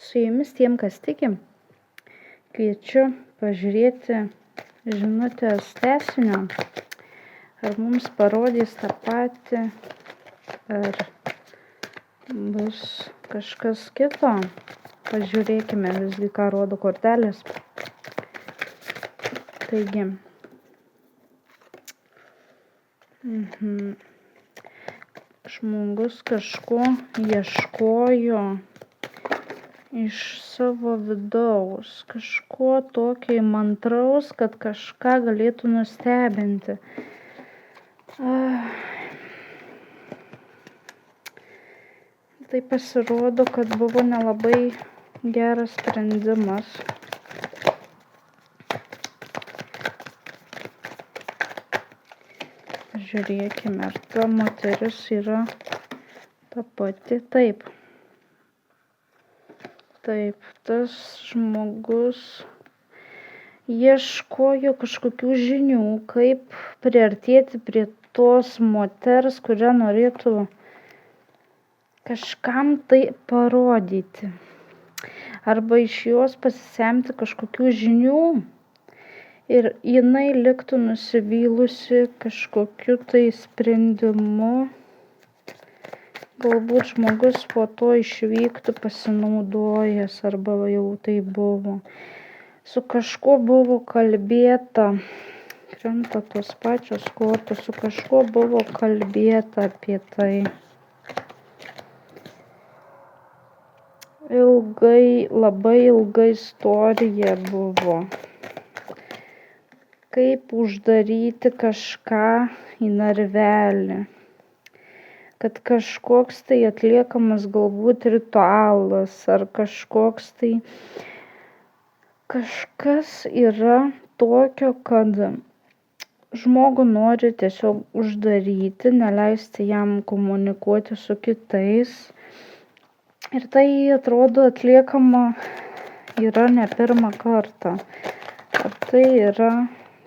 Su jumis tiem, kas tiki, kviečiu pažiūrėti žinutės tęsinio, ar mums parodys tą patį, ar bus kažkas kito. Pažiūrėkime visgi, ką rodo kortelės. Taigi, žmogus kažko ieškojo iš savo vidaus, kažko tokio įmantraus, kad kažką galėtų nustebinti. Tai pasirodo, kad buvo nelabai geras sprendimas. Žiūrėkime, ar ta moteris yra ta pati. Taip, tas žmogus ieškojo kažkokių žinių, kaip priartėti prie tos moters, kurią norėtų kažkam tai parodyti. Arba iš jos pasisemti kažkokių žinių ir jinai liktų nusivylusi kažkokiu tai sprendimu. Galbūt žmogus po to išvyktų pasinaudojęs, arba jau tai buvo. Su kažkuo buvo kalbėta, krenta tos pačios kortos, su kažkuo buvo kalbėta apie tai. Labai ilga istorija buvo. Kaip uždaryti kažką į narvelį. Kad kažkoks tai atliekamas galbūt ritualas ar kažkas yra tokio, kad žmogų nori tiesiog uždaryti, neleisti jam komunikuoti su kitais. Ir tai atrodo atliekama yra ne pirmą kartą. Ar tai yra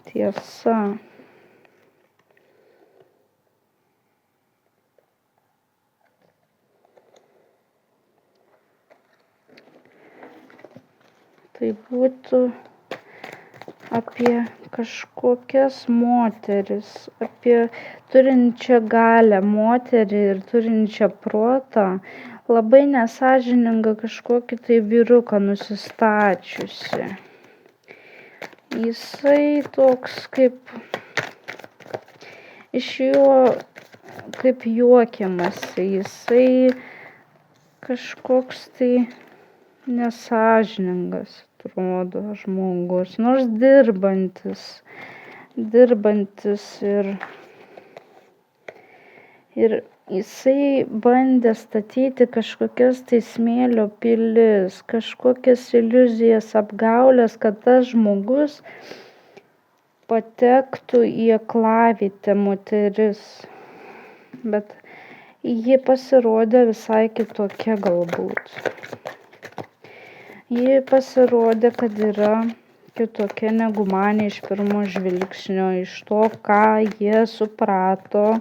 tiesa? Tai būtų apie kažkokias moteris, apie turinčią galią moterį ir turinčią protą, labai nesąžiningą kažkokį tai vyruką nusistačiusi. Jisai toks kaip iš jo kaip juokiamasi, jisai kažkoks tai nesąžiningas atrodo žmogus, nors dirbantis ir jisai bandė statyti kažkokias tai smėlio pilis, kažkokias iliuzijas, apgaulės, kad tas žmogus patektų į aklavietę moteris. Bet ji pasirodė visai kitokia galbūt. Ji pasirodė, kad yra kitokia negu manė iš pirmo žvilgsnio, iš to, ką jie suprato,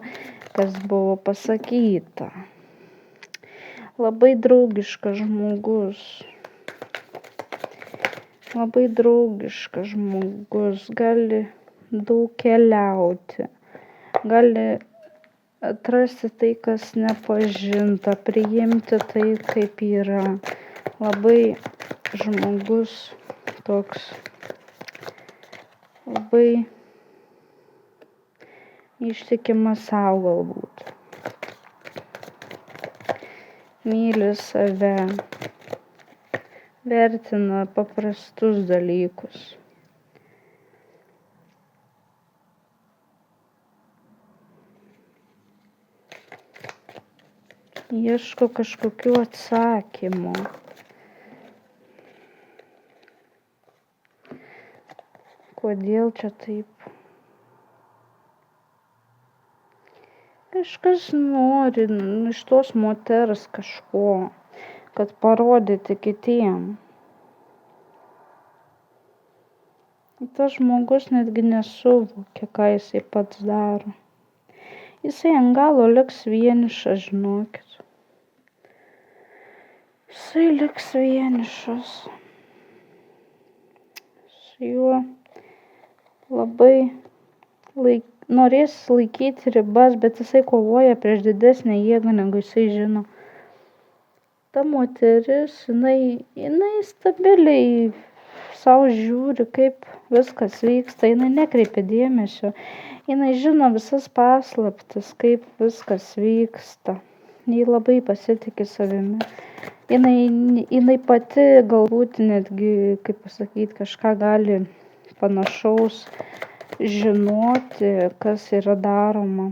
kas buvo pasakyta. Labai draugiškas žmogus. Gali daug keliauti, gali atrasti tai, kas nepažinta, priimti tai, kaip yra. Labai žmogus toks, labai ištikimas savo galbūt. Myli save, vertina paprastus dalykus. Ieško kažkokių atsakymų. Kodėl čia taip? Kažkas nori iš tos moters kažko, kad parodyti kitiem. Tas žmogus netgi nesuvokia, ką jisai pats daro. Jisai ant galo liks vienišas, žinokit. jisai liks vienišas. Su juo labai norės laikyti ribas, bet jisai kovoja prieš didesnę jėgą, negu jisai žino. Ta moteris, jinai stabiliai savo žiūri, kaip viskas vyksta, jinai nekreipia dėmesio, jinai žino visas paslaptis, kaip viskas vyksta. Ji labai pasitikė savimi. Jinai pati galbūt netgi, kaip pasakyti, kažką gali panašaus žinoti, kas yra daroma.